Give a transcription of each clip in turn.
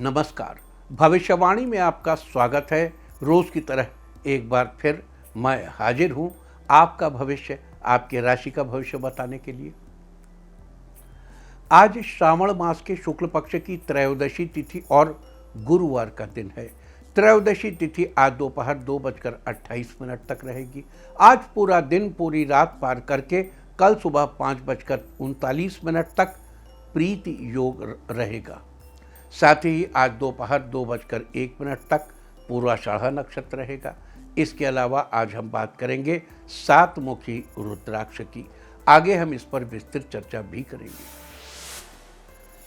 नमस्कार। भविष्यवाणी में आपका स्वागत है। रोज की तरह एक बार फिर मैं हाजिर हूं आपका भविष्य, आपके राशि का भविष्य बताने के लिए। आज श्रावण मास के शुक्ल पक्ष की त्रयोदशी तिथि और गुरुवार का दिन है। त्रयोदशी तिथि आज दोपहर 2:28 तक रहेगी। आज पूरा दिन, पूरी रात पार करके कल सुबह 5:39 तक प्रीति योग रहेगा। साथ ही आज दोपहर 2:01 तक पूर्वाषाढ़ा नक्षत्र रहेगा। इसके अलावा आज हम बात करेंगे 7 मुखी रुद्राक्ष की। आगे हम इस पर विस्तृत चर्चा भी करेंगे।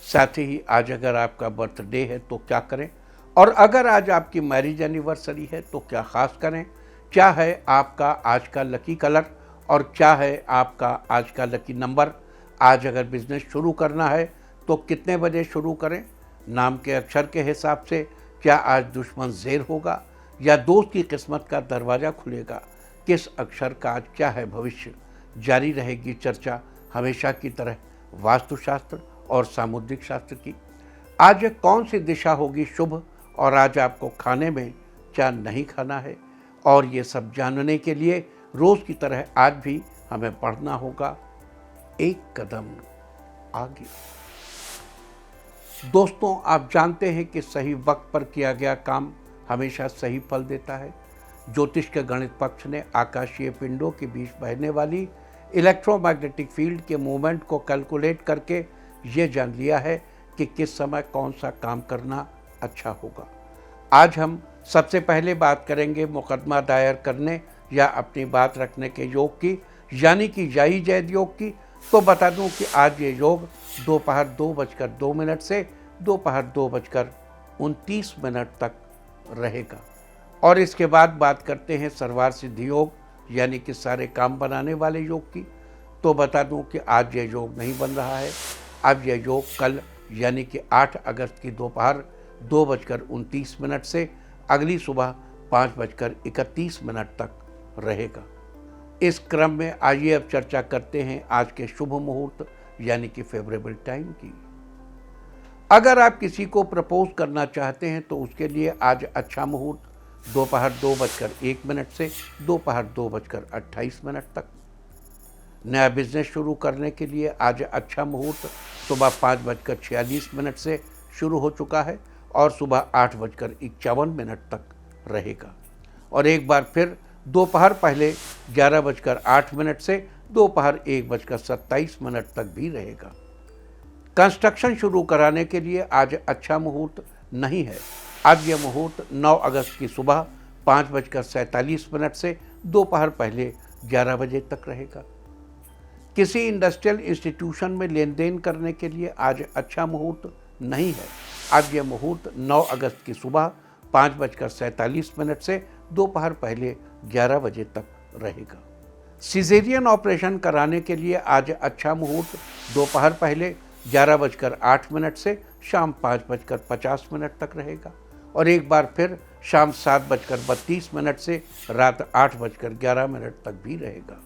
साथ ही आज अगर आपका बर्थडे है तो क्या करें, और अगर आज आपकी मैरिज एनिवर्सरी है तो क्या खास करें, क्या है आपका आज का लकी कलर और क्या है आपका आज का लकी नंबर। आज अगर बिजनेस शुरू करना है तो कितने बजे शुरू करें, नाम के अक्षर के हिसाब से क्या आज दुश्मन ज़ेर होगा या दोस्त की किस्मत का दरवाज़ा खुलेगा, किस अक्षर का आज क्या है भविष्य। जारी रहेगी चर्चा हमेशा की तरह वास्तुशास्त्र और सामुद्रिक शास्त्र की। आज कौन सी दिशा होगी शुभ और आज आपको खाने में क्या नहीं खाना है, और ये सब जानने के लिए रोज़ की तरह आज भी हमें पढ़ना होगा एक कदम आगे। दोस्तों, आप जानते हैं कि सही वक्त पर किया गया काम हमेशा सही फल देता है। ज्योतिष के गणित पक्ष ने आकाशीय पिंडों के बीच बहने वाली इलेक्ट्रोमैग्नेटिक फील्ड के मूवमेंट को कैलकुलेट करके ये जान लिया है कि किस समय कौन सा काम करना अच्छा होगा। आज हम सबसे पहले बात करेंगे मुकदमा दायर करने या अपनी बात रखने के योग की, यानी कि जाई जैद योग की। तो बता दूं कि आज ये योग दोपहर 2:02 से दोपहर 2:29 तक रहेगा। और इसके बाद बात करते हैं सर्वार सिद्धि योग, यानी कि सारे काम बनाने वाले योग की। तो बता दूं कि आज ये योग नहीं बन रहा है। अब यह योग कल यानी कि 8 अगस्त की दोपहर 2:29 से अगली सुबह 5:31 तक रहेगा। इस क्रम में आइए अब चर्चा करते हैं आज के शुभ मुहूर्त यानी कि फेवरेबल टाइम की। अगर आप किसी को प्रपोज करना चाहते हैं तो उसके लिए आज अच्छा मुहूर्त दोपहर 2:01 से दोपहर 2:28 तक। नया बिजनेस शुरू करने के लिए आज अच्छा मुहूर्त सुबह 5:46 से शुरू हो चुका है और सुबह 8:51 तक रहेगा। और एक बार फिर दोपहर पहले 11:08 से दोपहर 1:27 तक भी रहेगा। कंस्ट्रक्शन शुरू कराने के लिए आज अच्छा मुहूर्त नहीं है। आज यह मुहूर्त 9 अगस्त की सुबह 5:47 से दोपहर पहले 11 बजे तक रहेगा। किसी इंडस्ट्रियल इंस्टीट्यूशन में लेन देन करने के लिए आज अच्छा मुहूर्त नहीं है। आज यह मुहूर्त 9 अगस्त की सुबह 5:47 से दोपहर पहले 11 बजे तक रहेगा। सिजेरियन ऑपरेशन कराने के लिए आज अच्छा मुहूर्त दोपहर पहले 11:08 से शाम 5:50 तक रहेगा। और एक बार फिर शाम 7:32 से रात 8:11 तक भी रहेगा।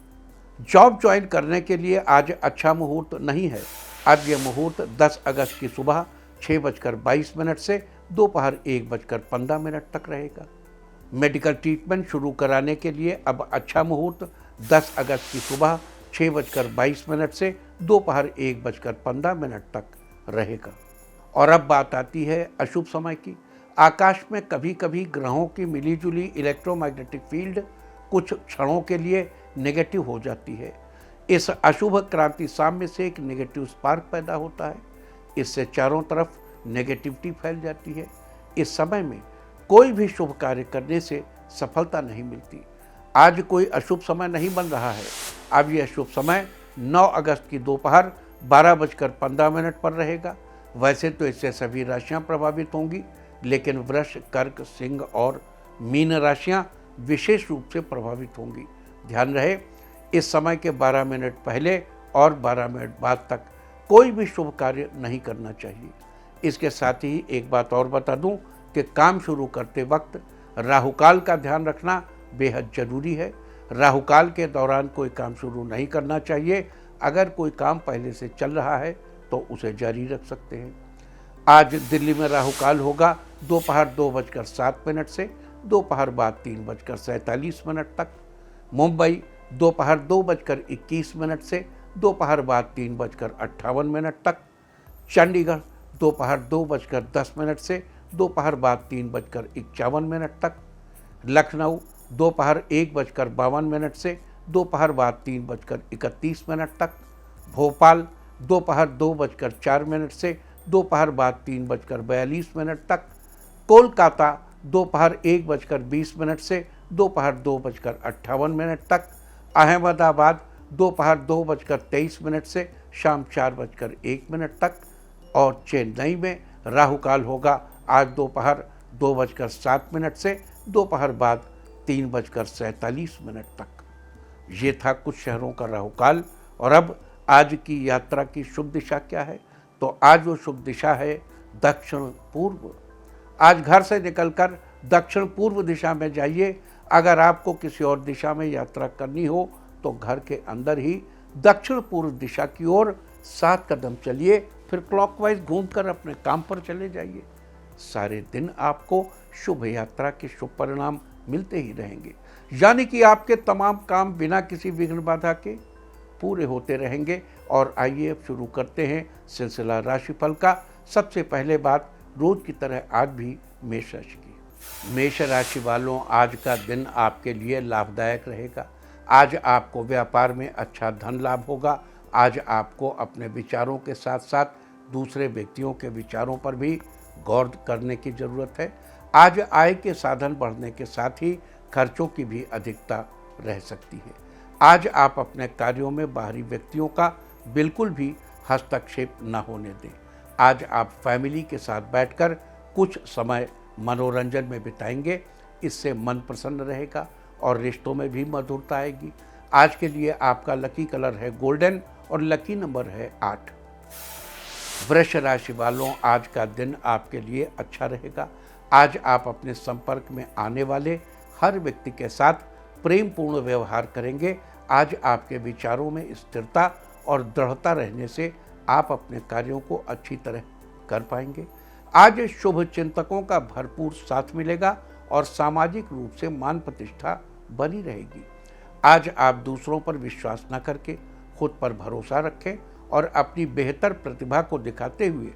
जॉब ज्वाइन करने के लिए आज अच्छा मुहूर्त नहीं है। आज यह मुहूर्त 10 अगस्त की सुबह 6:22 से दोपहर 1:15 तक रहेगा। मेडिकल ट्रीटमेंट शुरू कराने के लिए अब अच्छा मुहूर्त 10 अगस्त की सुबह 6:22 से दोपहर 1:15 तक रहेगा। और अब बात आती है अशुभ समय की। आकाश में कभी कभी ग्रहों की मिलीजुली इलेक्ट्रोमैग्नेटिक फील्ड कुछ क्षणों के लिए नेगेटिव हो जाती है। इस अशुभ क्रांति साम्य से एक नेगेटिव स्पार्क पैदा होता है। इससे चारों तरफ नेगेटिविटी फैल जाती है। इस समय में कोई भी शुभ कार्य करने से सफलता नहीं मिलती। आज कोई अशुभ समय नहीं बन रहा है। अब यह शुभ समय 9 अगस्त की दोपहर 12:15 पर रहेगा। वैसे तो इससे सभी राशियां प्रभावित होंगी, लेकिन वृष, कर्क, सिंह और मीन राशियां विशेष रूप से प्रभावित होंगी। ध्यान रहे, इस समय के 12 मिनट पहले और 12 मिनट बाद तक कोई भी शुभ कार्य नहीं करना चाहिए। इसके साथ ही एक बात और बता दूं कि काम शुरू करते वक्त राहुकाल का ध्यान रखना बेहद जरूरी है। राहुकाल के दौरान कोई काम शुरू नहीं करना चाहिए। अगर कोई काम पहले से चल रहा है तो उसे जारी रख सकते हैं। आज दिल्ली में राहु काल होगा दोपहर 2:07 से दोपहर बाद 3:47 तक। मुंबई दोपहर 2:21 से दोपहर बाद 3:58 तक। चंडीगढ़ दोपहर 2:10 से दोपहर बाद 3:51 तक। लखनऊ दोपहर 1:52 से दोपहर बाद 3:31 तक। भोपाल दोपहर 2:04 से दोपहर बाद 3:42 तक। कोलकाता दोपहर 1:20 से दोपहर 2:58 तक। अहमदाबाद दोपहर 2:23 से शाम 4:01 तक। और चेन्नई में राहु काल होगा आज दोपहर 2:07 से दोपहर बाद 3:47 तक। ये था कुछ शहरों का राहु काल। और अब आज की यात्रा की शुभ दिशा क्या है? तो आज वो शुभ दिशा है दक्षिण पूर्व। आज घर से निकलकर दक्षिण पूर्व दिशा में जाइए। अगर आपको किसी और दिशा में यात्रा करनी हो तो घर के अंदर ही दक्षिण पूर्व दिशा की ओर 7 कदम चलिए, फिर क्लॉकवाइज घूमकर अपने काम पर चले जाइए। सारे दिन आपको शुभ यात्रा के शुभ परिणाम मिलते ही रहेंगे, यानी कि आपके तमाम काम बिना किसी विघ्न बाधा के पूरे होते रहेंगे। और आइए अब शुरू करते हैं सिलसिला राशिफल का। सबसे पहले बात रोज की तरह आज भी मेष राशि की। मेष राशि वालों, आज का दिन आपके लिए लाभदायक रहेगा। आज आपको व्यापार में अच्छा धन लाभ होगा। आज आपको अपने विचारों के साथ साथ दूसरे व्यक्तियों के विचारों पर भी गौर करने की जरूरत है। आज आय के साधन बढ़ने के साथ ही खर्चों की भी अधिकता रह सकती है। आज आप अपने कार्यों में बाहरी व्यक्तियों का बिल्कुल भी हस्तक्षेप न होने दें। आज आप फैमिली के साथ बैठकर कुछ समय मनोरंजन में बिताएंगे। इससे मन प्रसन्न रहेगा और रिश्तों में भी मधुरता आएगी। आज के लिए आपका लकी कलर है गोल्डन और लकी नंबर है 8। वृष राशि वालों, आज का दिन आपके लिए अच्छा रहेगा। आज आप अपने संपर्क में आने वाले हर व्यक्ति के साथ प्रेम पूर्ण व्यवहार करेंगे। आज आपके विचारों में स्थिरता और दृढ़ता रहने से आप अपने कार्यों को अच्छी तरह कर पाएंगे। आज शुभ चिंतकों का भरपूर साथ मिलेगा और सामाजिक रूप से मान प्रतिष्ठा बनी रहेगी। आज आप दूसरों पर विश्वास न करके खुद पर भरोसा रखें और अपनी बेहतर प्रतिभा को दिखाते हुए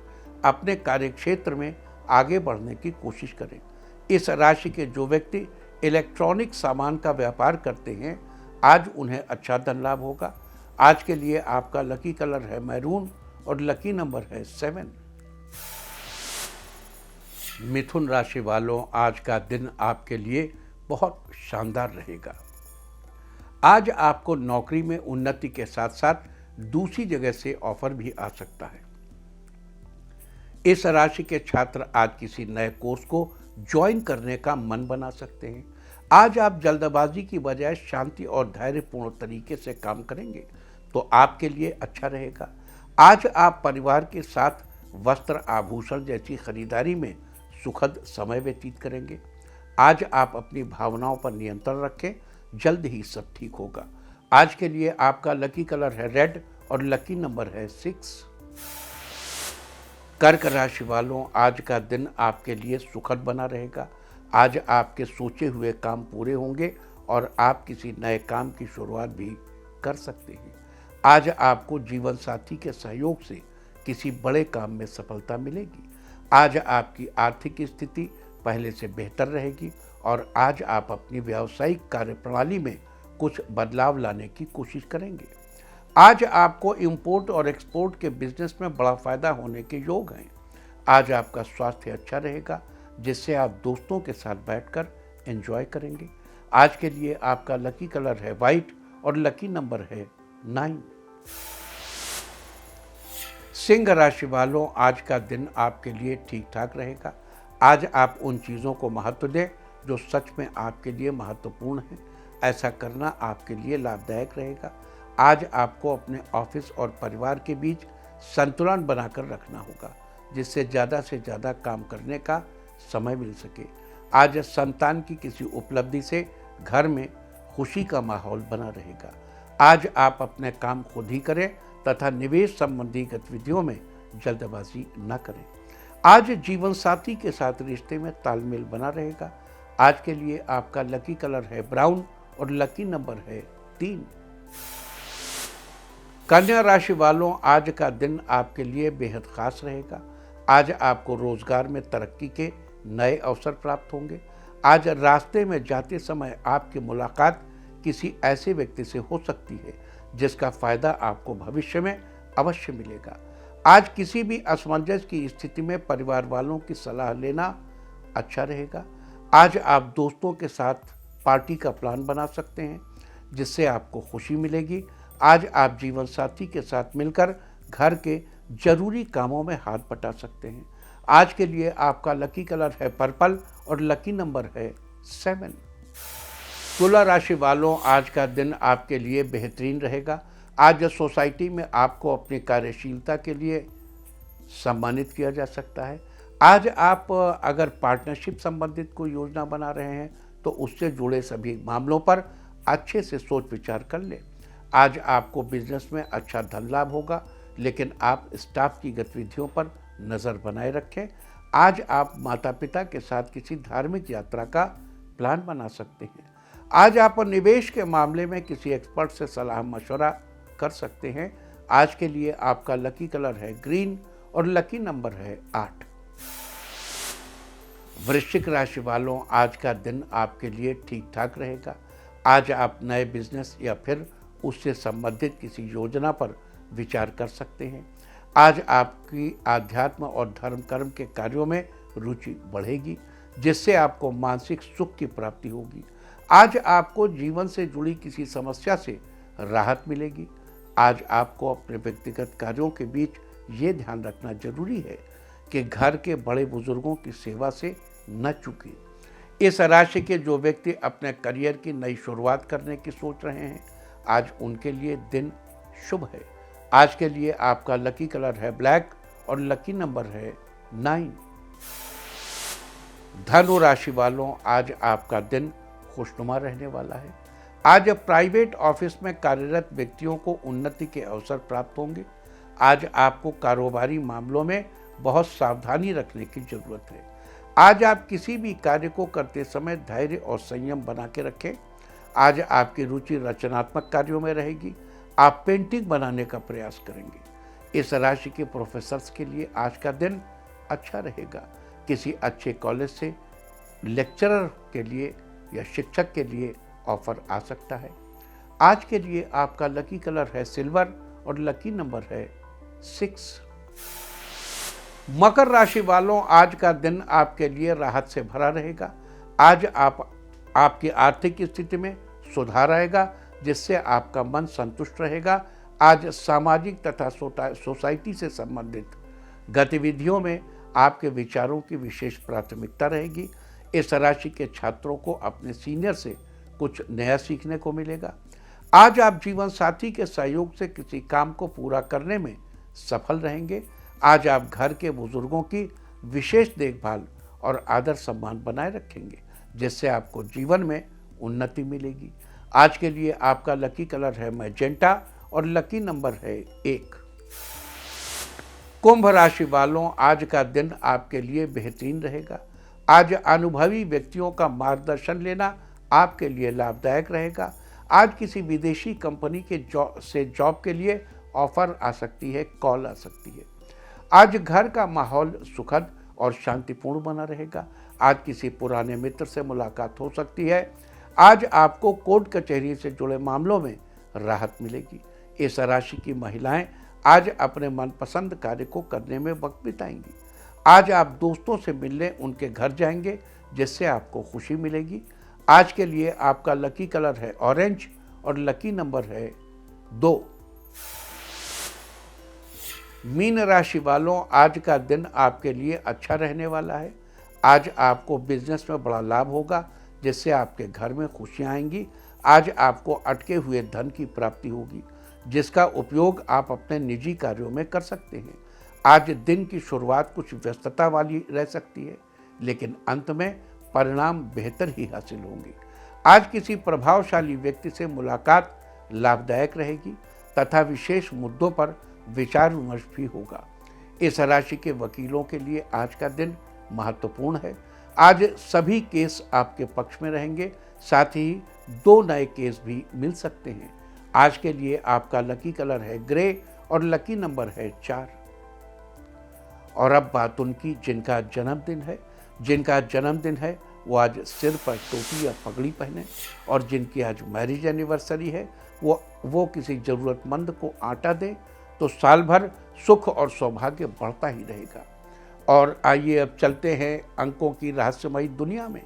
अपने कार्यक्षेत्र में आगे बढ़ने की कोशिश करें। इस राशि के जो व्यक्ति इलेक्ट्रॉनिक सामान का व्यापार करते हैं, आज उन्हें अच्छा धन लाभ होगा। आज के लिए आपका लकी कलर है मैरून और लकी नंबर है 7। मिथुन राशि वालों, आज का दिन आपके लिए बहुत शानदार रहेगा। आज आपको नौकरी में उन्नति के साथ साथ दूसरी जगह से ऑफर भी आ सकता है। इस राशि के छात्र आज किसी नए कोर्स को ज्वाइन करने का मन बना सकते हैं। आज आप जल्दबाजी की बजाय शांति और धैर्यपूर्ण तरीके से काम करेंगे तो आपके लिए अच्छा रहेगा। आज आप परिवार के साथ वस्त्र आभूषण जैसी खरीदारी में सुखद समय व्यतीत करेंगे। आज आप अपनी भावनाओं पर नियंत्रण रखें, जल्द ही सब ठीक होगा। आज के लिए आपका लकी कलर है रेड और लकी नंबर है 6। कर्क राशि वालों, आज का दिन आपके लिए सुखद बना रहेगा। आज आपके सोचे हुए काम पूरे होंगे और आप किसी नए काम की शुरुआत भी कर सकते हैं। आज आपको जीवन साथी के सहयोग से किसी बड़े काम में सफलता मिलेगी। आज आपकी आर्थिक स्थिति पहले से बेहतर रहेगी और आज आप अपनी व्यावसायिक कार्यप्रणाली में कुछ बदलाव लाने की कोशिश करेंगे। आज आपको इंपोर्ट और एक्सपोर्ट के बिजनेस में बड़ा फायदा होने के योग हैं। आज आपका स्वास्थ्य अच्छा रहेगा, जिससे आप दोस्तों के साथ बैठकर एंजॉय करेंगे। आज के लिए आपका लकी कलर है वाइट और लकी नंबर है 9। सिंह राशि वालों, आज का दिन आपके लिए ठीक ठाक रहेगा। आज आप उन चीज़ों को महत्व दें जो सच में आपके लिए महत्वपूर्ण है। ऐसा करना आपके लिए लाभदायक रहेगा। आज आपको अपने ऑफिस और परिवार के बीच संतुलन बनाकर रखना होगा, जिससे ज़्यादा से ज़्यादा काम करने का समय मिल सके। आज संतान की किसी उपलब्धि से घर में खुशी का माहौल बना रहेगा। आज आप अपने काम खुद ही करें तथा निवेश संबंधी गतिविधियों में जल्दबाजी न करें। आज जीवन साथी के साथ रिश्ते में तालमेल बना रहेगा। आज के लिए आपका लकी कलर है ब्राउन और लकी नंबर है 3। कन्या राशि वालों, आज का दिन आपके लिए बेहद खास रहेगा। आज आपको रोजगार में तरक्की के नए अवसर प्राप्त होंगे। आज रास्ते में जाते समय आपकी मुलाकात किसी ऐसे व्यक्ति से हो सकती है जिसका फायदा आपको भविष्य में अवश्य मिलेगा। आज किसी भी असमंजस की स्थिति में परिवार वालों की सलाह लेना अच्छा रहेगा। आज आप दोस्तों के साथ पार्टी का प्लान बना सकते हैं जिससे आपको खुशी मिलेगी। आज आप जीवन साथी के साथ मिलकर घर के जरूरी कामों में हाथ बटा सकते हैं। आज के लिए आपका लकी कलर है पर्पल और लकी नंबर है 7। तुला राशि वालों, आज का दिन आपके लिए बेहतरीन रहेगा। आज सोसाइटी में आपको अपनी कार्यशीलता के लिए सम्मानित किया जा सकता है। आज आप अगर पार्टनरशिप संबंधित कोई योजना बना रहे हैं तो उससे जुड़े सभी मामलों पर अच्छे से सोच विचार कर लें। आज आपको बिजनेस में अच्छा धन लाभ होगा, लेकिन आप स्टाफ की गतिविधियों पर नज़र बनाए रखें। आज आप माता पिता के साथ किसी धार्मिक यात्रा का प्लान बना सकते हैं। आज आप निवेश के मामले में किसी एक्सपर्ट से सलाह मशवरा कर सकते हैं। आज के लिए आपका लकी कलर है ग्रीन और लकी नंबर है 8। वृश्चिक राशि वालों, आज का दिन आपके लिए ठीक ठाक रहेगा। आज आप नए बिजनेस या फिर उससे संबंधित किसी योजना पर विचार कर सकते हैं। आज आपकी आध्यात्म और धर्म कर्म के कार्यों में रुचि बढ़ेगी जिससे आपको मानसिक सुख की प्राप्ति होगी। आज आपको जीवन से जुड़ी किसी समस्या से राहत मिलेगी। आज आपको अपने व्यक्तिगत कार्यों के बीच ये ध्यान रखना जरूरी है कि घर के बड़े बुजुर्गों की सेवा से न चूकें। इस राशि के जो व्यक्ति अपने करियर की नई शुरुआत करने की सोच रहे हैं, आज उनके लिए दिन शुभ है। आज के लिए आपका लकी कलर है ब्लैक और लकी नंबर है 9। धनु राशि वालों, आज आपका दिन खुशनुमा रहने वाला है। आज प्राइवेट ऑफिस में कार्यरत व्यक्तियों को उन्नति के अवसर प्राप्त होंगे। आज आपको कारोबारी मामलों में बहुत सावधानी रखने की जरूरत है। आज आप किसी भी कार्य को करते समय धैर्य और संयम बना के रखें। आज आपकी रुचि रचनात्मक कार्यों में रहेगी। आप पेंटिंग बनाने का प्रयास करेंगे। इस राशि के प्रोफेसर्स के लिए आज का दिन अच्छा रहेगा। किसी अच्छे कॉलेज से लेक्चरर के लिए या शिक्षक के लिए ऑफर आ सकता है। आज के लिए आपका लकी कलर है सिल्वर और लकी नंबर है 6। मकर राशि वालों, आज का दिन आपके लिए राहत से भरा रहेगा। आज आपकी आर्थिक स्थिति में सुधार आएगा जिससे आपका मन संतुष्ट रहेगा। आज सामाजिक तथा सोसाइटी से संबंधित गतिविधियों में आपके विचारों की विशेष प्राथमिकता रहेगी। इस राशि के छात्रों को अपने सीनियर से कुछ नया सीखने को मिलेगा। आज आप जीवन साथी के सहयोग से किसी काम को पूरा करने में सफल रहेंगे। आज आप घर के बुजुर्गों की विशेष देखभाल और आदर सम्मान बनाए रखेंगे जिससे आपको जीवन में उन्नति मिलेगी। आज के लिए आपका लकी कलर है मैजेंटा और लकी नंबर है 1। कुंभ राशि वालों, आज का दिन आपके लिए बेहतरीन रहेगा। आज अनुभवी व्यक्तियों का मार्गदर्शन लेना आपके लिए लाभदायक रहेगा। आज किसी विदेशी कंपनी के जॉब के लिए ऑफर आ सकती है, कॉल आ सकती है। आज घर का माहौल सुखद और शांतिपूर्ण बना रहेगा। आज किसी पुराने मित्र से मुलाकात हो सकती है। आज आपको कोर्ट कचहरी से जुड़े मामलों में राहत मिलेगी। इस राशि की महिलाएं आज अपने मनपसंद कार्य को करने में वक्त बिताएंगी। आज आप दोस्तों से मिलने उनके घर जाएंगे जिससे आपको खुशी मिलेगी। आज के लिए आपका लकी कलर है ऑरेंज और लकी नंबर है 2। मीन राशि वालों, आज का दिन आपके लिए अच्छा रहने वाला है। आज आपको बिजनेस में बड़ा लाभ होगा जिससे आपके घर में खुशियां आएंगी। आज आपको अटके हुए धन की प्राप्ति होगी जिसका उपयोग आप अपने निजी कार्यों में कर सकते हैं। आज दिन की शुरुआत कुछ व्यस्तता वाली रह सकती है लेकिन अंत में परिणाम बेहतर ही हासिल होंगे। आज किसी प्रभावशाली व्यक्ति से मुलाकात लाभदायक रहेगी तथा विशेष मुद्दों पर विचार विमर्श भी होगा। इस राशि के वकीलों के लिए आज का दिन महत्वपूर्ण है। आज सभी केस आपके पक्ष में रहेंगे, साथ ही 2 नए केस भी मिल सकते हैं। आज के लिए आपका लकी कलर है ग्रे और लकी नंबर है 4। और अब बात उनकी जिनका जन्मदिन है। जिनका जन्मदिन है वो आज सिर पर टोपी या पगड़ी पहने, और जिनकी आज मैरिज एनिवर्सरी है वो किसी ज़रूरतमंद को आटा दें, तो साल भर सुख और सौभाग्य बढ़ता ही रहेगा। और आइए अब चलते हैं अंकों की रहस्यमयी दुनिया में।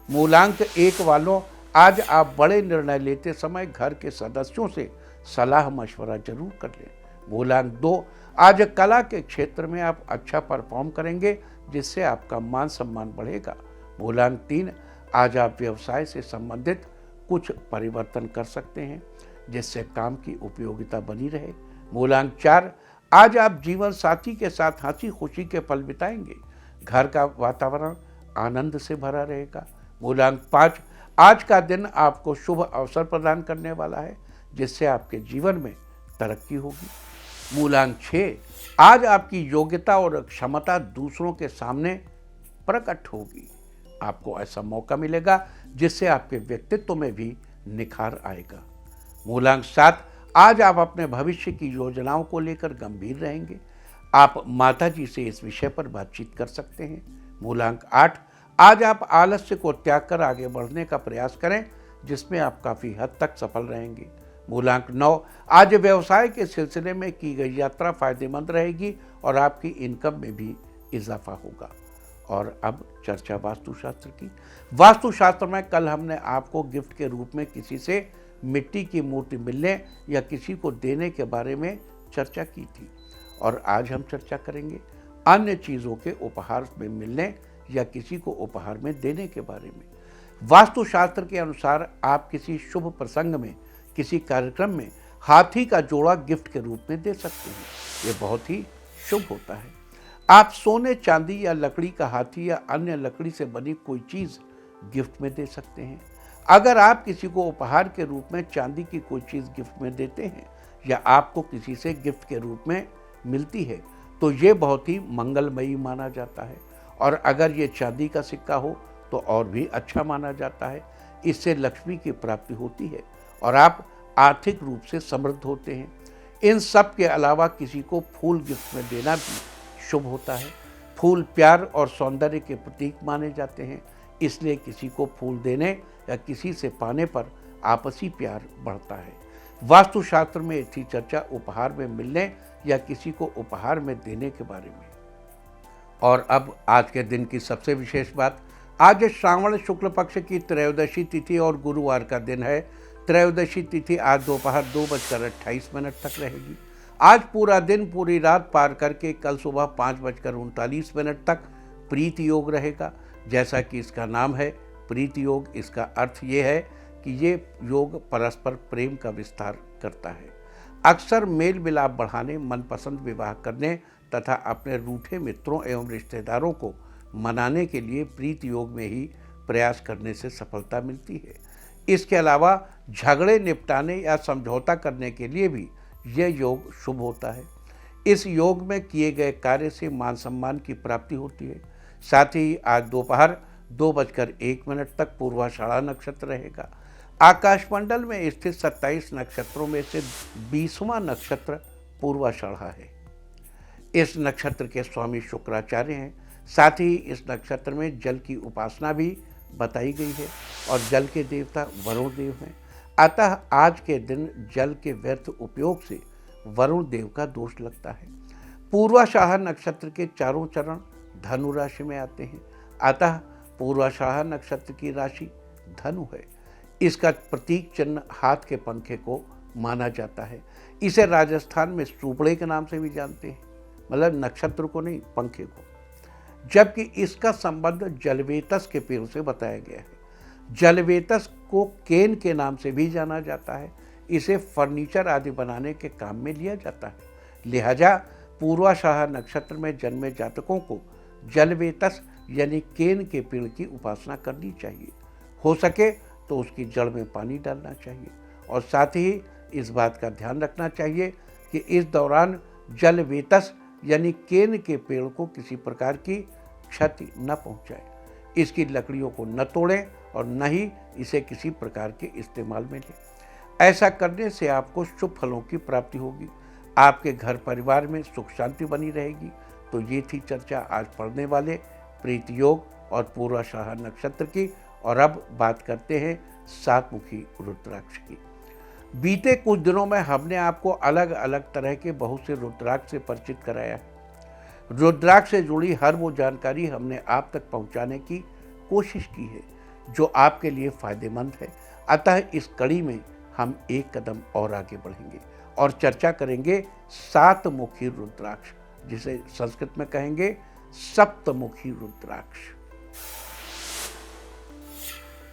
मूलांक 1 वालों, आज आप बड़े निर्णय लेते समय घर के सदस्यों से सलाह मशवरा जरूर कर लें। मूलांक 2, आज कला के क्षेत्र में आप अच्छा परफॉर्म करेंगे, जिससे आपका मान सम्मान बढ़ेगा। मूलांक 3, आज आप व्यवसाय से संबंधित कुछ परिवर्तन कर सकते हैं, जिससे काम की उपयोगिता बनी रहे। मूलांक 4, आज आप जीवन साथी के साथ हंसी खुशी के पल बिताएंगे। घर का वातावरण आनंद से भरा रहेगा। मूलांक 5, आज का दिन आपको शुभ अवसर प्रदान करने वाला है, जिससे आपके जीवन में तरक्की होगी। मूलांक 6, आज आपकी योग्यता और क्षमता दूसरों के सामने प्रकट होगी। आपको ऐसा मौका मिलेगा जिससे आपके व्यक्तित्व में भी निखार आएगा। मूलांक 7, आज आप अपने भविष्य की योजनाओं को लेकर गंभीर रहेंगे। आप माताजी से इस विषय पर बातचीत कर सकते हैं। मूलांक 8, आज आप आलस्य को त्याग कर आगे बढ़ने का प्रयास करें, जिसमें आप काफ़ी हद तक सफल रहेंगे। मूलांक 9, आज व्यवसाय के सिलसिले में की गई यात्रा फायदेमंद रहेगी और आपकी इनकम में भी इजाफा होगा। और अब चर्चा वास्तुशास्त्र की। वास्तुशास्त्र में कल हमने आपको गिफ्ट के रूप में किसी से मिट्टी की मूर्ति मिलने या किसी को देने के बारे में चर्चा की थी, और आज हम चर्चा करेंगे अन्य चीज़ों के उपहार में मिलने या किसी को उपहार में देने के बारे में। वास्तुशास्त्र के अनुसार आप किसी शुभ प्रसंग में, किसी कार्यक्रम में हाथी का जोड़ा गिफ्ट के रूप में दे सकते हैं। ये बहुत ही शुभ होता है। आप सोने, चांदी या लकड़ी का हाथी या अन्य लकड़ी से बनी कोई चीज़ गिफ्ट में दे सकते हैं। अगर आप किसी को उपहार के रूप में चांदी की कोई चीज़ गिफ्ट में देते हैं या आपको किसी से गिफ्ट के रूप में मिलती है, तो ये बहुत ही मंगलमयी माना जाता है। और अगर ये चांदी का सिक्का हो तो और भी अच्छा माना जाता है। इससे लक्ष्मी की प्राप्ति होती है और आप आर्थिक रूप से समृद्ध होते हैं। इन सब के अलावा किसी को फूल गिफ्ट में देना भी शुभ होता है। फूल प्यार और सौंदर्य के प्रतीक माने जाते हैं, इसलिए किसी को फूल देने या किसी से पाने पर आपसी प्यार बढ़ता है। वास्तुशास्त्र में थी चर्चा उपहार में मिलने या किसी को उपहार में देने के बारे में। और अब आज के दिन की सबसे विशेष बात, आज श्रावण शुक्ल पक्ष की त्रयोदशी तिथि और गुरुवार का दिन है। त्रयोदशी तिथि आज दोपहर 2:28 तक रहेगी। आज पूरा दिन, पूरी रात पार करके कल सुबह 5:39 तक प्रीति योग रहेगा। जैसा कि इसका नाम है प्रीति योग, इसका अर्थ ये है कि ये योग परस्पर प्रेम का विस्तार करता है। अक्सर मेल मिलाप बढ़ाने, मनपसंद विवाह करने तथा अपने रूठे मित्रों एवं रिश्तेदारों को मनाने के लिए प्रीति योग में ही प्रयास करने से सफलता मिलती है। इसके अलावा झगड़े निपटाने या समझौता करने के लिए भी यह योग शुभ होता है। इस योग में किए गए कार्य से मान सम्मान की प्राप्ति होती है। साथ ही आज दोपहर 2:01 तक पूर्वाषाढ़ा नक्षत्र रहेगा। आकाशमंडल में स्थित 27 नक्षत्रों में से 20वां नक्षत्र पूर्वाषाढ़ा है। इस नक्षत्र के स्वामी शुक्राचार्य हैं। साथ ही इस नक्षत्र में जल की उपासना भी बताई गई है और जल के देवता वरुण देव हैं। अतः आज के दिन जल के व्यर्थ उपयोग से वरुण देव का दोष लगता है। पूर्वाषाढ़ा नक्षत्र के चारों चरण धनु राशि में आते हैं, अतः पूर्वाषाढ़ा नक्षत्र की राशि धनु है। इसका प्रतीक चिन्ह हाथ के पंखे को माना जाता है। इसे राजस्थान में सूपड़े के नाम से भी जानते हैं, मतलब नक्षत्र को नहीं, पंखे को। जबकि इसका संबंध जलवेतस के पेड़ से बताया गया है। जलवेतस को केन के नाम से भी जाना जाता है। इसे फर्नीचर आदि बनाने के काम में लिया जाता है। लिहाजा पूर्वाषाढ़ा नक्षत्र में जन्मे जातकों को जलवेतस यानी केन के पेड़ की उपासना करनी चाहिए। हो सके तो उसकी जड़ में पानी डालना चाहिए और साथ ही इस बात का ध्यान रखना चाहिए कि इस दौरान जलवेतस यानी केन के पेड़ को किसी प्रकार की क्षति न पहुंचाए। इसकी लकड़ियों को न तोड़ें और न ही इसे किसी प्रकार के इस्तेमाल में लें। ऐसा करने से आपको शुभ फलों की प्राप्ति होगी, आपके घर परिवार में सुख शांति बनी रहेगी। तो ये थी चर्चा आज पढ़ने वाले प्रीत योग और पूर्वाषाढ़ नक्षत्र की। और अब बात करते हैं सातमुखी रुद्राक्ष की। बीते कुछ दिनों में हमने आपको अलग अलग तरह के बहुत से रुद्राक्ष से परिचित कराया है। रुद्राक्ष से जुड़ी हर वो जानकारी हमने आप तक पहुंचाने की कोशिश की है जो आपके लिए फायदेमंद है। अतः इस कड़ी में हम एक कदम और आगे बढ़ेंगे और चर्चा करेंगे सातमुखी रुद्राक्ष, जिसे संस्कृत में कहेंगे सप्तमुखी रुद्राक्ष।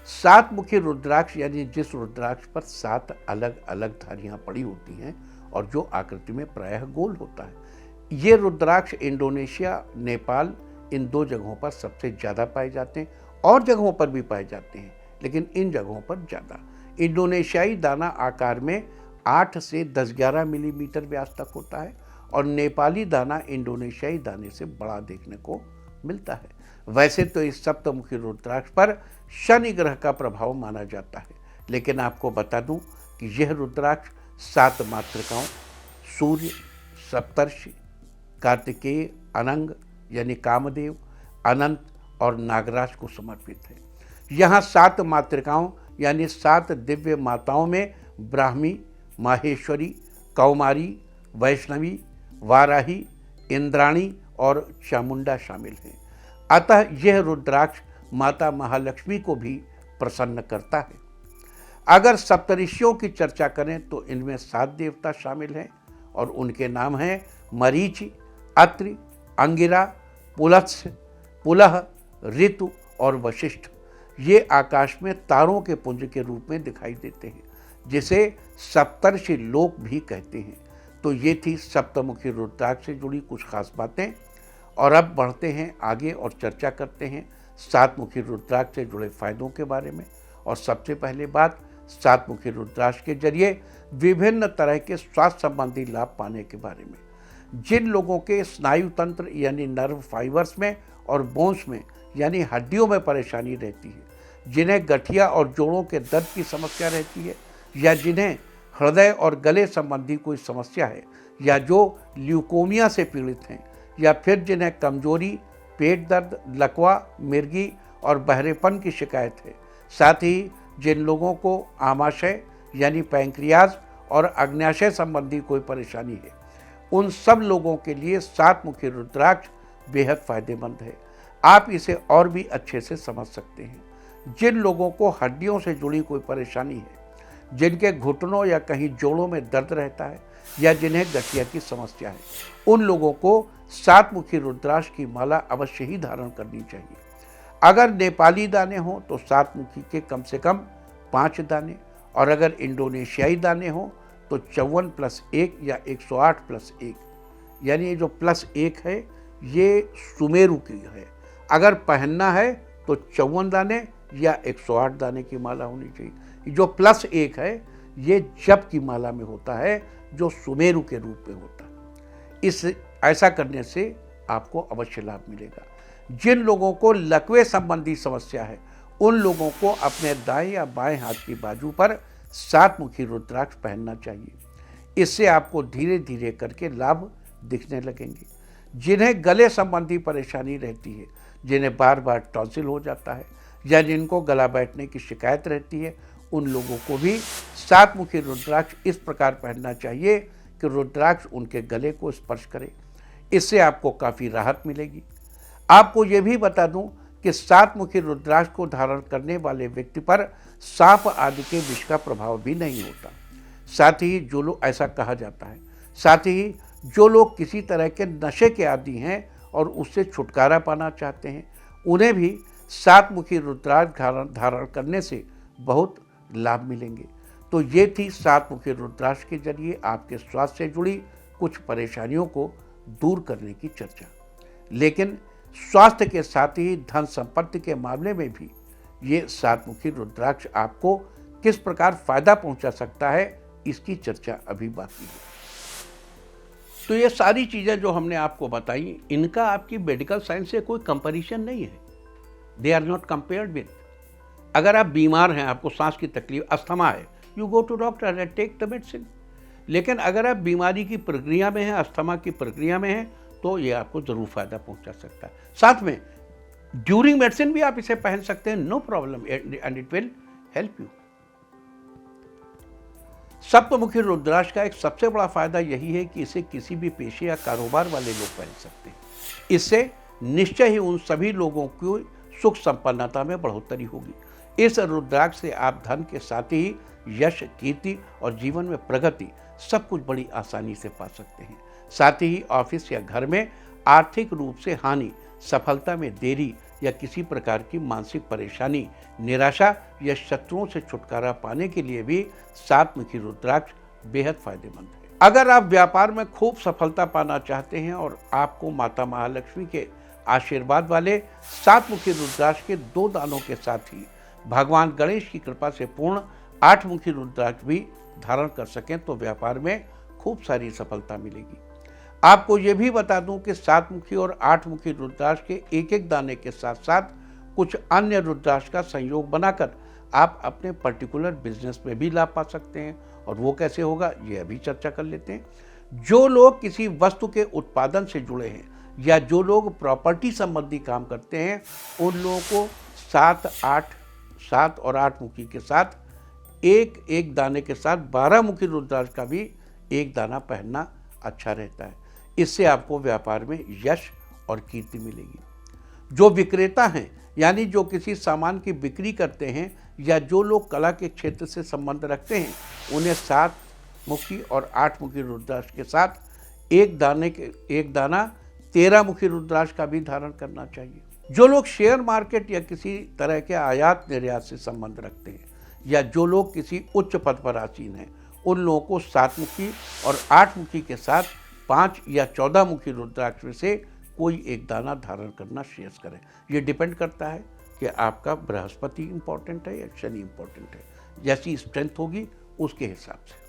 सातमुखी रुद्राक्ष यानी जिस रुद्राक्ष पर 7 अलग अलग धारियां पड़ी होती हैं और जो आकृति में प्रायः गोल होता है। ये रुद्राक्ष इंडोनेशिया, नेपाल, इन 2 जगहों पर सबसे ज़्यादा पाए जाते हैं। और जगहों पर भी पाए जाते हैं, लेकिन इन जगहों पर ज़्यादा। इंडोनेशियाई दाना आकार में 8 से 10-11 मिलीमीटर व्यास तक होता है और नेपाली दाना इंडोनेशियाई दाने से बड़ा देखने को मिलता है। वैसे तो इस सप्तमुखी रुद्राक्ष पर शनि ग्रह का प्रभाव माना जाता है, लेकिन आपको बता दूं कि यह रुद्राक्ष 7 मातृकाओं सूर्य, सप्तर्षि, कार्तिकेय, अनंग यानी कामदेव, अनंत और नागराज को समर्पित है। यहाँ 7 मातृकाओं यानी 7 दिव्य माताओं में ब्राह्मी, माहेश्वरी, कौमारी, वैष्णवी, वाराही, इंद्राणी और चामुंडा शामिल हैं। अतः यह रुद्राक्ष माता महालक्ष्मी को भी प्रसन्न करता है। अगर सप्तऋषियों की चर्चा करें तो इनमें 7 देवता शामिल हैं और उनके नाम हैं मरीचि, अत्रि, अंगिरा, पुलत्स्य, पुलह, ऋतु और वशिष्ठ। ये आकाश में तारों के पुंज के रूप में दिखाई देते हैं, जिसे सप्तर्षि लोक भी कहते हैं। तो ये थी सप्तमुखी रुद्राक्ष से जुड़ी कुछ खास बातें। और अब बढ़ते हैं आगे और चर्चा करते हैं सातमुखी रुद्राक्ष से जुड़े फायदों के बारे में। और सबसे पहले बात, सातमुखी रुद्राक्ष के जरिए विभिन्न तरह के स्वास्थ्य संबंधी लाभ पाने के बारे में। जिन लोगों के स्नायु तंत्र यानी नर्व फाइबर्स में और बोन्स में यानी हड्डियों में परेशानी रहती है, जिन्हें गठिया और जोड़ों के दर्द की समस्या रहती है, या जिन्हें हृदय और गले संबंधी कोई समस्या है, या जो ल्यूकोमिया से पीड़ित हैं, या फिर जिन्हें कमजोरी, पेट दर्द, लकवा, मिर्गी और बहरेपन की शिकायत है, साथ ही जिन लोगों को आमाशय यानी पैंक्रियाज और अग्न्याशय संबंधी कोई परेशानी है, उन सब लोगों के लिए सातमुखी रुद्राक्ष बेहद फायदेमंद है। आप इसे और भी अच्छे से समझ सकते हैं। जिन लोगों को हड्डियों से जुड़ी कोई परेशानी है, जिनके घुटनों या कहीं जोड़ों में दर्द रहता है, या जिन्हें गठिया की समस्या है, उन लोगों को सातमुखी रुद्राक्ष की माला अवश्य ही धारण करनी चाहिए। अगर नेपाली दाने हों तो सातमुखी के कम से कम 5 दाने, और अगर इंडोनेशियाई दाने हों तो 54+1 या 108+1, यानी ये जो +1 है ये सुमेरु की है। अगर पहनना है तो 54 दाने या 108 दाने की माला होनी चाहिए। जो +1 है ये जप की माला में होता है, जो सुमेरु के रूप में होता है। ऐसा करने से आपको अवश्य लाभ मिलेगा। जिन लोगों को लकवे संबंधी समस्या है, उन लोगों को अपने दाएं या बाएं हाथ की बाजू पर सातमुखी रुद्राक्ष पहनना चाहिए। इससे आपको धीरे धीरे करके लाभ दिखने लगेंगे। जिन्हें गले संबंधी परेशानी रहती है, जिन्हें बार बार टॉन्सिल हो जाता है, या जिनको गला बैठने की शिकायत रहती है, उन लोगों को भी सातमुखी रुद्राक्ष इस प्रकार पहनना चाहिए कि रुद्राक्ष उनके गले को स्पर्श करे। इससे आपको काफ़ी राहत मिलेगी। आपको ये भी बता दूं कि सातमुखी रुद्राक्ष को धारण करने वाले व्यक्ति पर सांप आदि के विष का प्रभाव भी नहीं होता। साथ ही जो लोग, ऐसा कहा जाता है, साथ ही जो लोग किसी तरह के नशे के आदी हैं और उससे छुटकारा पाना चाहते हैं, उन्हें भी सातमुखी रुद्राक्ष धारण करने से बहुत लाभ मिलेंगे। तो ये थी सातमुखी रुद्राक्ष के जरिए आपके स्वास्थ्य से जुड़ी कुछ परेशानियों को दूर करने की चर्चा। लेकिन स्वास्थ्य के साथ ही धन संपत्ति के मामले में भी ये सातमुखी रुद्राक्ष आपको किस प्रकार फायदा पहुंचा सकता है, इसकी चर्चा अभी बाकी है। तो ये सारी चीज़ें जो हमने आपको बताई, इनका आपकी मेडिकल साइंस से कोई कंपैरिजन नहीं है। They are not compared with. अगर आप बीमार हैं, आपको सांस की तकलीफ, अस्थमा है, you go to doctor and take the medicine. लेकिन अगर आप बीमारी की प्रक्रिया में हैं, अस्थमा की प्रक्रिया में हैं, तो ये आपको जरूर फायदा पहुंचा सकता है। साथ में ड्यूरिंग मेडिसिन भी आप इसे पहन सकते हैं, no problem, and it will help you. सप्तमुखी रुद्राक्ष का एक सबसे बड़ा फायदा यही है कि इसे किसी भी पेशे या कारोबार वाले लोग पहन सकते हैं। इससे निश्चय ही उन सभी लोगों की सुख संपन्नता में बढ़ोतरी होगी। इस रुद्राक्ष से आप धन के साथ ही यश, कीर्ति और जीवन में प्रगति सब कुछ बड़ी आसानी से पा सकते हैं। साथ ही ऑफिस या घर में आर्थिक रूप से हानि, सफलता में देरी या किसी प्रकार की मानसिक परेशानी, निराशा या शत्रुओं से छुटकारा पाने के लिए भी सातमुखी रुद्राक्ष बेहद फायदेमंद है। अगर आप व्यापार में खूब सफलता पाना चाहते हैं और आपको माता महालक्ष्मी के आशीर्वाद वाले सातमुखी रुद्राक्ष के 2 दानों के साथ ही भगवान गणेश की कृपा से पूर्ण 8मुखी रुद्राक्ष भी धारण कर सकें तो व्यापार में खूब सारी सफलता मिलेगी। आपको ये भी बता दूं कि 7मुखी और 8मुखी रुद्राक्ष के एक एक दाने के साथ साथ कुछ अन्य रुद्राक्ष का संयोग बनाकर आप अपने पर्टिकुलर बिजनेस में भी लाभ पा सकते हैं। और वो कैसे होगा, ये अभी चर्चा कर लेते हैं। जो लोग किसी वस्तु के उत्पादन से जुड़े हैं या जो लोग प्रॉपर्टी संबंधी काम करते हैं, उन लोगों को 7 और 8मुखी के साथ एक एक दाने के साथ 12मुखी रुद्राक्ष का भी एक दाना पहनना अच्छा रहता है। इससे आपको व्यापार में यश और कीर्ति मिलेगी। जो विक्रेता हैं, यानी जो किसी सामान की बिक्री करते हैं या जो लोग कला के क्षेत्र से संबंध रखते हैं, उन्हें 7मुखी और 8मुखी रुद्राक्ष के साथ एक दाना 13मुखी रुद्राक्ष का भी धारण करना चाहिए। जो लोग शेयर मार्केट या किसी तरह के आयात निर्यात से संबंध रखते हैं या जो लोग किसी उच्च पद पर आसीन हैं, उन लोगों को 7मुखी और 8मुखी के साथ 5 या 14मुखी रुद्राक्ष में से कोई एक दाना धारण करना शेष करें। ये डिपेंड करता है कि आपका बृहस्पति इंपॉर्टेंट है या शनि इंपॉर्टेंट है, जैसी स्ट्रेंथ होगी उसके हिसाब से।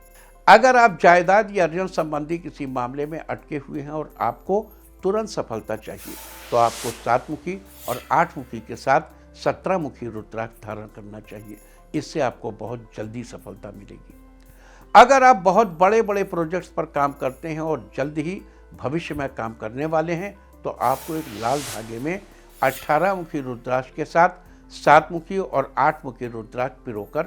अगर आप जायदाद या ऋण संबंधी किसी मामले में अटके हुए हैं और आपको तुरंत सफलता चाहिए, तो आपको 7मुखी और 8मुखी के साथ 17मुखी रुद्राक्ष धारण करना चाहिए। इससे आपको बहुत जल्दी सफलता मिलेगी। अगर आप बहुत बड़े बड़े प्रोजेक्ट्स पर काम करते हैं और जल्द ही भविष्य में काम करने वाले हैं, तो आपको एक लाल धागे में 18मुखी रुद्राक्ष के साथ 7मुखी और 8मुखी रुद्राक्ष पिरोकर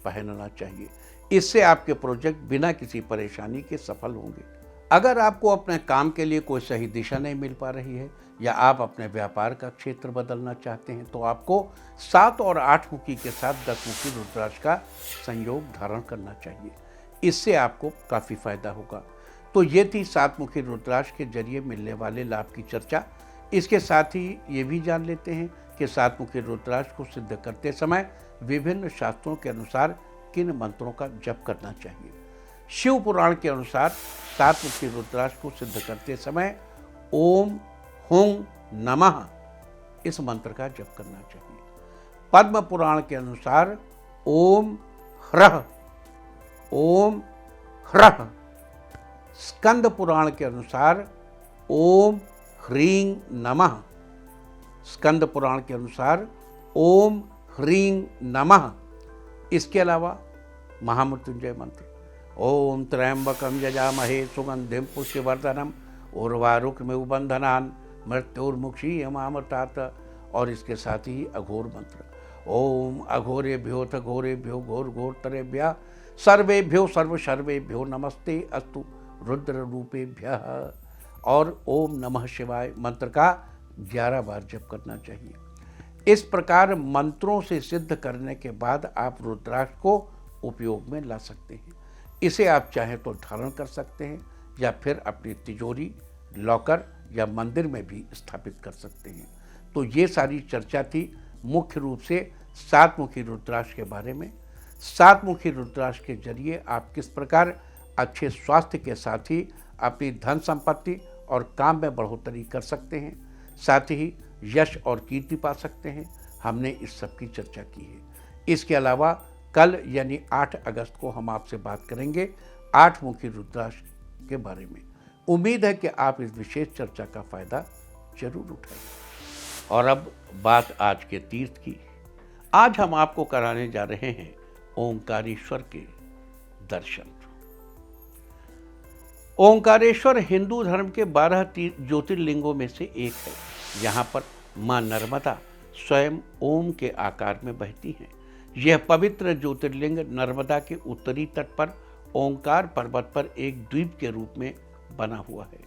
पहनना चाहिए। इससे आपके प्रोजेक्ट बिना किसी परेशानी के सफल होंगे। अगर आपको अपने काम के लिए कोई सही दिशा नहीं मिल पा रही है या आप अपने व्यापार का क्षेत्र बदलना चाहते हैं, तो आपको 7 और 8मुखी के साथ 10मुखी रुद्राक्ष का संयोग धारण करना चाहिए। इससे आपको काफ़ी फायदा होगा। तो ये थी 7मुखी रुद्राक्ष के जरिए मिलने वाले लाभ की चर्चा। इसके साथ ही ये भी जान लेते हैं कि 7मुखी रुद्राक्ष को सिद्ध करते समय विभिन्न शास्त्रों के अनुसार किन मंत्रों का जप करना चाहिए। शिव पुराण के अनुसार 7मुखी रुद्राक्ष को सिद्ध करते समय ओम हुं नमः इस मंत्र का जप करना चाहिए। पद्म पुराण के अनुसार ओम ह्रः ओम ह्रः। स्कंद पुराण के अनुसार ओम ह्रीं नमः। स्कंद पुराण के अनुसार ओम ह्रीं नमः। इसके अलावा महामृत्युंजय मंत्र ओम त्र्यंबकम यजामहे सुगंधिम पुष्टिवर्धनम उर्वारुकमिव बंधनान् मृत्युर्मुक्षीयमामृतात्। और इसके साथ ही अघोर मंत्र ओम अघोरेभ्योऽथ घोरेभ्यो घोर घोरतरेभ्यः सर्वेभ्यो सर्वेभ्यो नमस्ते अस्तु रुद्र रूपेभ्यः। और ओम नमः शिवाय मंत्र का 11 बार जप करना चाहिए। इस प्रकार मंत्रों से सिद्ध करने के बाद आप रुद्राक्ष को उपयोग में ला सकते हैं। इसे आप चाहें तो धारण कर सकते हैं या फिर अपनी तिजोरी, लॉकर या मंदिर में भी स्थापित कर सकते हैं। तो ये सारी चर्चा थी मुख्य रूप से 7मुखी रुद्राक्ष के बारे में। 7मुखी रुद्राक्ष के जरिए आप किस प्रकार अच्छे स्वास्थ्य के साथ ही अपनी धन संपत्ति और काम में बढ़ोतरी कर सकते हैं, साथ ही यश और कीर्ति पा सकते हैं, हमने इस सब की चर्चा की है। इसके अलावा कल यानी 8 अगस्त को हम आपसे बात करेंगे 8मुखी रुद्राक्ष के बारे में। उम्मीद है कि आप इस विशेष चर्चा का फायदा जरूर उठाएंगे। और अब बात आज के तीर्थ की। आज हम आपको कराने जा रहे हैं ओंकारेश्वर के दर्शन। ओंकारेश्वर हिंदू धर्म के 12 ज्योतिर्लिंगों में से एक है। यहाँ पर मां नर्मदा स्वयं ओम के आकार में बहती हैं। यह पवित्र ज्योतिर्लिंग नर्मदा के उत्तरी तट पर ओंकार पर्वत पर एक द्वीप के रूप में बना हुआ है।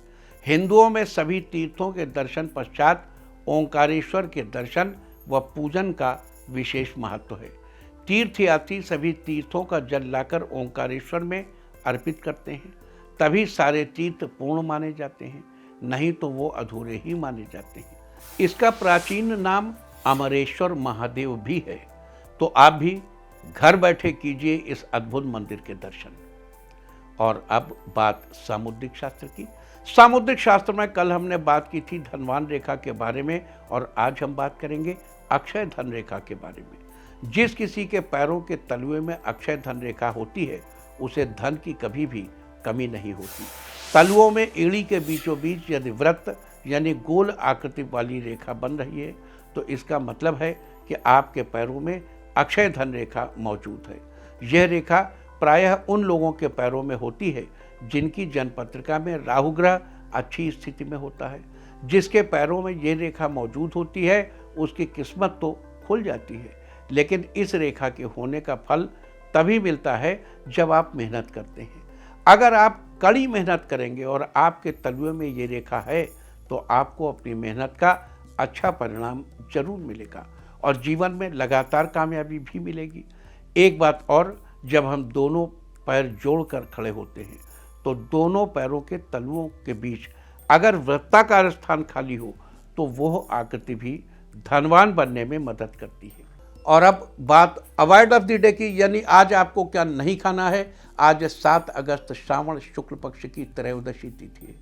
हिंदुओं में सभी तीर्थों के दर्शन पश्चात ओंकारेश्वर के दर्शन व पूजन का विशेष महत्व है। तीर्थयात्री सभी तीर्थों का जल लाकर ओंकारेश्वर में अर्पित करते हैं, तभी सारे तीर्थ पूर्ण माने जाते हैं, नहीं तो वो अधूरे ही माने जाते हैं। इसका प्राचीन नाम अमरेश्वर महादेव भी है। तो आप भी घर बैठे कीजिए इस अद्भुत मंदिर के दर्शन। और अब बात सामुद्रिक शास्त्र की। सामुद्रिक शास्त्र में कल हमने बात की थी धनवान रेखा के बारे में, और आज हम बात करेंगे अक्षय धन रेखा के बारे में। जिस किसी के पैरों के तलुए में अक्षय धन रेखा होती है उसे धन की कभी भी कमी नहीं होती। तलुओं में एड़ी के बीचों बीच यदि वृत्त यानी गोल आकृति वाली रेखा बन रही है तो इसका मतलब है कि आपके पैरों में अक्षय धन रेखा मौजूद है। यह रेखा प्रायः उन लोगों के पैरों में होती है जिनकी जन्मपत्रिका में राहु ग्रह अच्छी स्थिति में होता है। जिसके पैरों में ये रेखा मौजूद होती है उसकी किस्मत तो खुल जाती है, लेकिन इस रेखा के होने का फल तभी मिलता है जब आप मेहनत करते हैं। अगर आप कड़ी मेहनत करेंगे और आपके तलुए में ये रेखा है तो आपको अपनी मेहनत का अच्छा परिणाम जरूर मिलेगा और जीवन में लगातार कामयाबी भी मिलेगी। एक बात और, जब हम दोनों पैर जोड़कर खड़े होते हैं तो दोनों पैरों के तलुओं के बीच अगर वृत्ताकार स्थान खाली हो तो वह आकृति भी धनवान बनने में मदद करती है। और अब बात अवॉइड ऑफ द डे की, यानी आज आपको क्या नहीं खाना है। आज 7 अगस्त श्रावण शुक्ल पक्ष की त्रयोदशी तिथि है।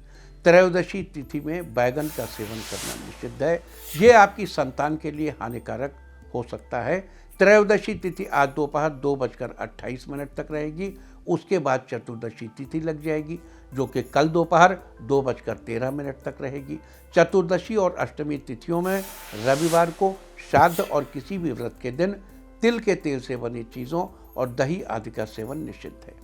त्रयोदशी तिथि में बैगन का सेवन करना निषिद्ध है। ये आपकी संतान के लिए हानिकारक हो सकता है। त्रयोदशी तिथि आज दोपहर 2:28 तक रहेगी। उसके बाद चतुर्दशी तिथि लग जाएगी जो कि कल दोपहर 2:13 तक रहेगी। चतुर्दशी और अष्टमी तिथियों में रविवार को श्राद्ध और किसी भी व्रत के दिन तिल के तेल से बनी चीज़ों और दही आदि का सेवन निषिद्ध है।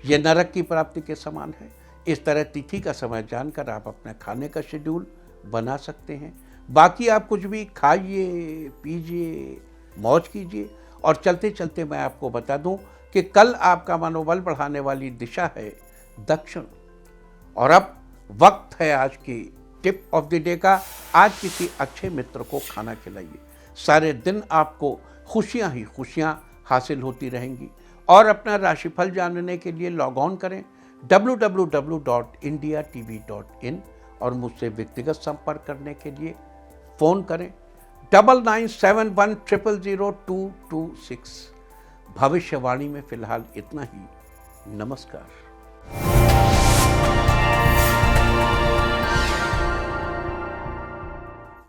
ये नरक की प्राप्ति के समान है। इस तरह तिथि का समय जानकर आप अपने खाने का शेड्यूल बना सकते हैं। बाकी आप कुछ भी खाइए, पीजिए, मौज कीजिए। और चलते चलते मैं आपको बता दूं कि कल आपका मनोबल बढ़ाने वाली दिशा है दक्षिण। और अब वक्त है आज की टिप ऑफ द डे का। आज किसी अच्छे मित्र को खाना खिलाइए। सारे दिन आपको खुशियां ही खुशियां हासिल होती रहेंगी। और अपना राशिफल जानने के लिए लॉग ऑन करें www.indiatv.in और मुझसे व्यक्तिगत संपर्क करने के लिए फ़ोन करें 9971000226। भविष्यवाणी में फिलहाल इतना ही। नमस्कार।